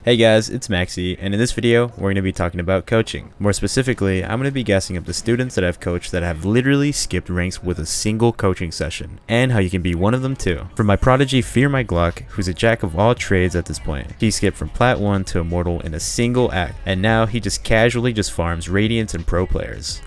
Hey guys, it's Maxi, and in this video, we're going to be talking about coaching. More specifically, I'm going to be gassing up the students that I've coached that have literally skipped ranks with a single coaching session, and how you can be one of them too. From my prodigy FearMyGlock, who's a jack of all trades at this point. He skipped from Plat 1 to Immortal in a single act, and now he just casually farms Radiants and Pro players.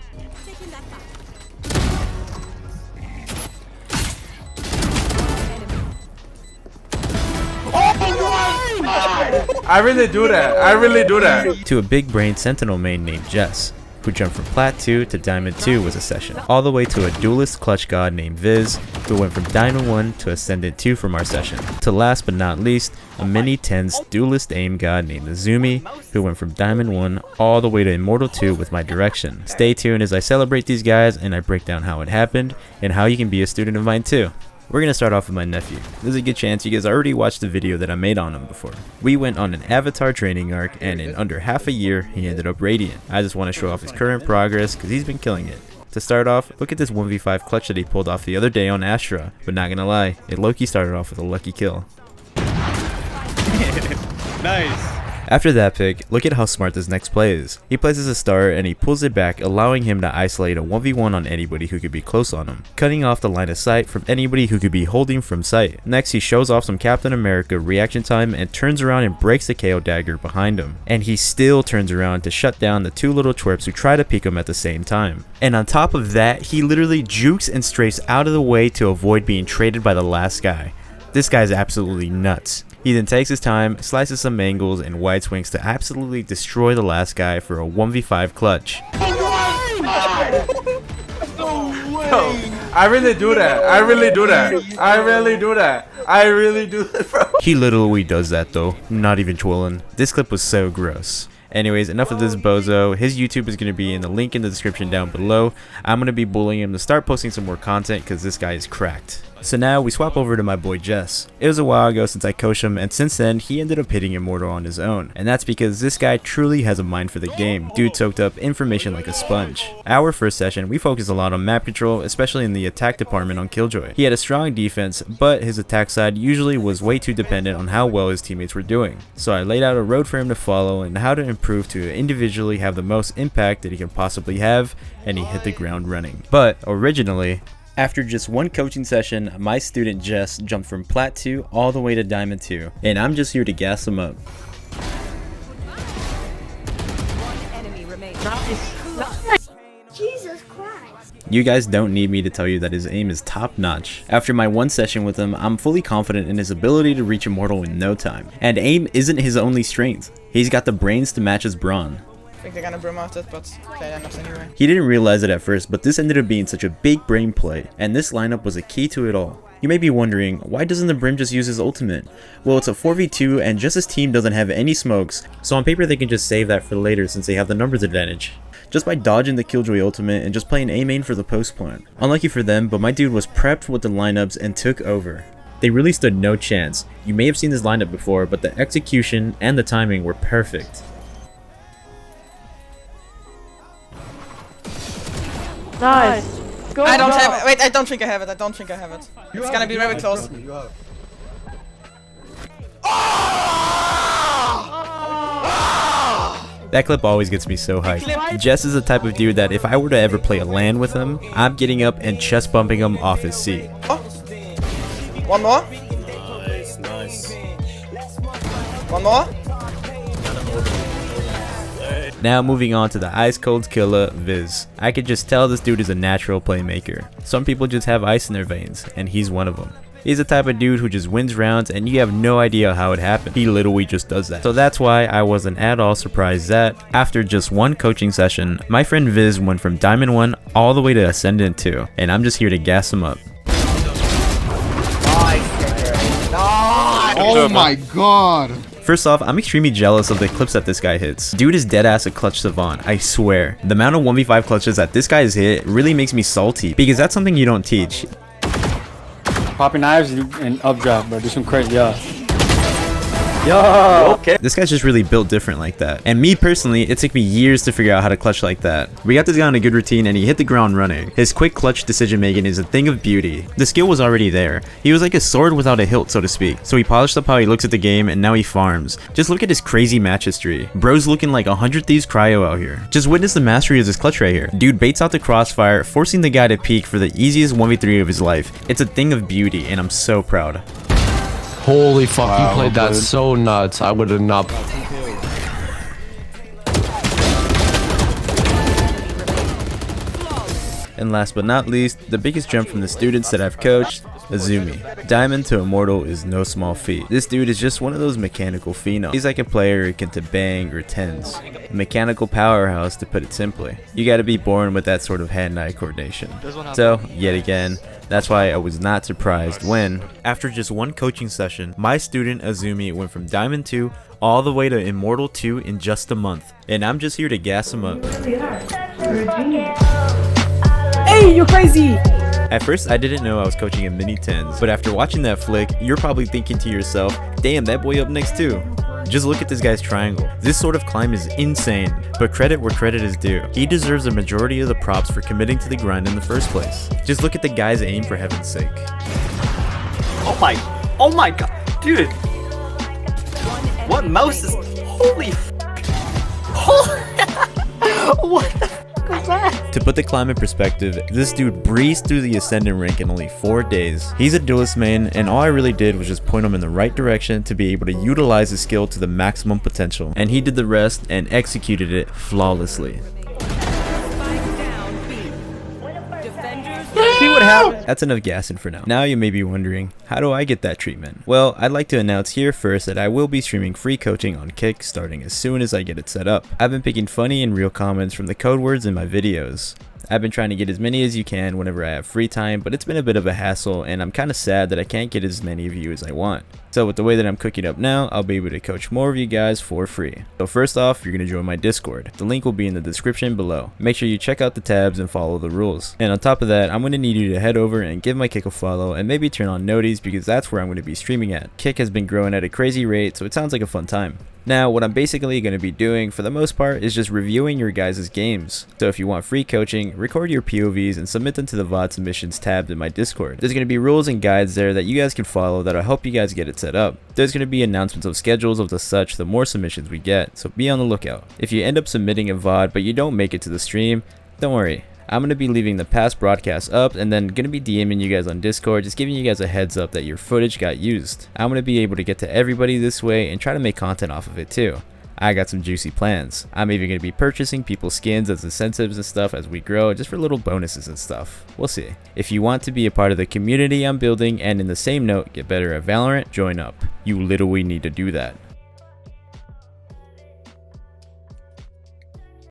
I really do that. To a big brain Sentinel main named Jess, who jumped from Plat 2 to Diamond 2 was a session, all the way to a duelist clutch god named Viz, who went from Diamond 1 to Ascendant 2 from our session. To last but not least, a mini tense duelist aim god named Azumi, who went from Diamond 1 all the way to Immortal 2 with my direction. Stay tuned as I celebrate these guys and I break down how it happened and how you can be a student of mine too. We're going to start off with my nephew. There's a good chance you guys already watched the video that I made on him before. We went on an avatar training arc, and in under half a year, he ended up Radiant. I just want to show off his current progress because he's been killing it. To start off, look at this 1v5 clutch that he pulled off the other day on Astra, but not gonna lie, it low-key started off with a lucky kill. Nice. After that pick, look at how smart this next play is. He places a star and he pulls it back, allowing him to isolate a 1v1 on anybody who could be close on him, cutting off the line of sight from anybody who could be holding from sight. Next, he shows off some Captain America reaction time and turns around and breaks the KO dagger behind him. And he still turns around to shut down the two little twerps who try to peek him at the same time. And on top of that, he literally jukes and strafes out of the way to avoid being traded by the last guy. This guy's absolutely nuts. He then takes his time, slices some angles and wide swings to absolutely destroy the last guy for a 1v5 clutch. I really do that, bro. He literally does that though, not even trolling. This clip was so gross. Anyways, enough of this bozo. His YouTube is going to be in the link in the description down below. I'm going to be bullying him to start posting some more content because this guy is cracked. So now we swap over to my boy Jess. It was a while ago since I coached him, and since then he ended up hitting Immortal on his own, and that's because this guy truly has a mind for the game. Dude soaked up information like a sponge. Our first session, we focused a lot on map control, especially in the attack department on Killjoy. He had a strong defense, but his attack side usually was way too dependent on how well his teammates were doing. So I laid out a road for him to follow and how to improve to individually have the most impact that he can possibly have, and he hit the ground running. But originally, after just one coaching session, my student Jess jumped from Plat 2 all the way to Diamond 2, and I'm just here to gas him up. Jesus Christ. You guys don't need me to tell you that his aim is top notch. After my one session with him, I'm fully confident in his ability to reach Immortal in no time. And aim isn't his only strength. He's got the brains to match his brawn. I think they're gonna broom out it, but play enough anyway. He didn't realize it at first, but this ended up being such a big brain play, and this lineup was a key to it all. You may be wondering, why doesn't the Brim just use his ultimate? Well, it's a 4v2 and Jess's team doesn't have any smokes, so on paper they can just save that for later since they have the numbers advantage. Just by dodging the Killjoy ultimate and just playing A main for the post plant. Unlucky for them, but my dude was prepped with the lineups and took over. They really stood no chance. You may have seen this lineup before, but the execution and the timing were perfect. Nice. Go, I don't go. have it. Wait, I don't think I have it. It's gonna be very close. That clip always gets me so hyped. Jess is the type of dude that if I were to ever play a LAN with him, I'm getting up and chest bumping him off his seat. Oh. One more. Nice. One more. Now moving on to the ice cold killer, Viz. I could just tell this dude is a natural playmaker. Some people just have ice in their veins, and he's one of them. He's the type of dude who just wins rounds and you have no idea how it happened. He literally just does that. So that's why I wasn't at all surprised that, after just one coaching session, my friend Viz went from Diamond 1 all the way to Ascendant 2, and I'm just here to gas him up. Oh my god! First off, I'm extremely jealous of the clips that this guy hits. Dude is deadass a clutch savant, I swear. The amount of 1v5 clutches that this guy has hit really makes me salty, because that's something you don't teach. Popping knives and up drop, bro. Do some crazy, yeah. Yo, okay. This guy's just really built different like that. And me personally, it took me years to figure out how to clutch like that. We got this guy on a good routine and he hit the ground running. His quick clutch decision making is a thing of beauty. The skill was already there. He was like a sword without a hilt, so to speak. So he polished up how he looks at the game and now he farms. Just look at his crazy match history. Bro's looking like 100 Thieves Cryo out here. Just witness the mastery of this clutch right here. Dude baits out the crossfire, forcing the guy to peek for the easiest 1v3 of his life. It's a thing of beauty and I'm so proud. Holy fuck, you played that so nuts. I would have not. And last but not least, the biggest gem from the students that I've coached, Azumi. Diamond to Immortal is no small feat. This dude is just one of those mechanical phenoms. He's like a player akin to Bang or Tens. A mechanical powerhouse, to put it simply. You gotta be born with that sort of hand-eye coordination. So, yet again, that's why I was not surprised when, after just one coaching session, my student Azumi went from Diamond 2 all the way to Immortal 2 in just a month. And I'm just here to gas him up. Hey, you're crazy! At first, I didn't know I was coaching in mini 10s, but after watching that flick, you're probably thinking to yourself, damn, that boy up next too. Just look at this guy's triangle. This sort of climb is insane, but credit where credit is due. He deserves the majority of the props for committing to the grind in the first place. Just look at the guy's aim, for heaven's sake. Oh my god, dude. What mouse is, holy f. What the f was that? To put the climb in perspective, this dude breezed through the Ascendant rank in only 4 days. He's a duelist main, and all I really did was just point him in the right direction to be able to utilize his skill to the maximum potential. And he did the rest and executed it flawlessly. See what happened? That's enough gassing for now. Now you may be wondering, how do I get that treatment? Well, I'd like to announce here first that I will be streaming free coaching on Kick starting as soon as I get it set up. I've been picking funny and real comments from the code words in my videos. I've been trying to get as many as you can whenever I have free time, but it's been a bit of a hassle and I'm kind of sad that I can't get as many of you as I want. So with the way that I'm cooking up now, I'll be able to coach more of you guys for free. So first off, you're going to join my Discord. The link will be in the description below. Make sure you check out the tabs and follow the rules. And on top of that, I'm going to need you to head over and give my Kick a follow and maybe turn on noties because that's where I'm going to be streaming at. Kick has been growing at a crazy rate, so it sounds like a fun time. Now, what I'm basically going to be doing for the most part is just reviewing your guys' games. So if you want free coaching, record your POVs and submit them to the VOD submissions tab in my Discord. There's going to be rules and guides there that you guys can follow that'll help you guys get it set up. There's going to be announcements of schedules of the such the more submissions we get, so be on the lookout. If you end up submitting a VOD but you don't make it to the stream, don't worry. I'm going to be leaving the past broadcasts up and then going to be DMing you guys on Discord, just giving you guys a heads up that your footage got used. I'm going to be able to get to everybody this way and try to make content off of it too. I got some juicy plans. I'm even going to be purchasing people's skins as incentives and stuff as we grow, just for little bonuses and stuff. We'll see. If you want to be a part of the community I'm building and in the same note get better at Valorant, join up. You literally need to do that.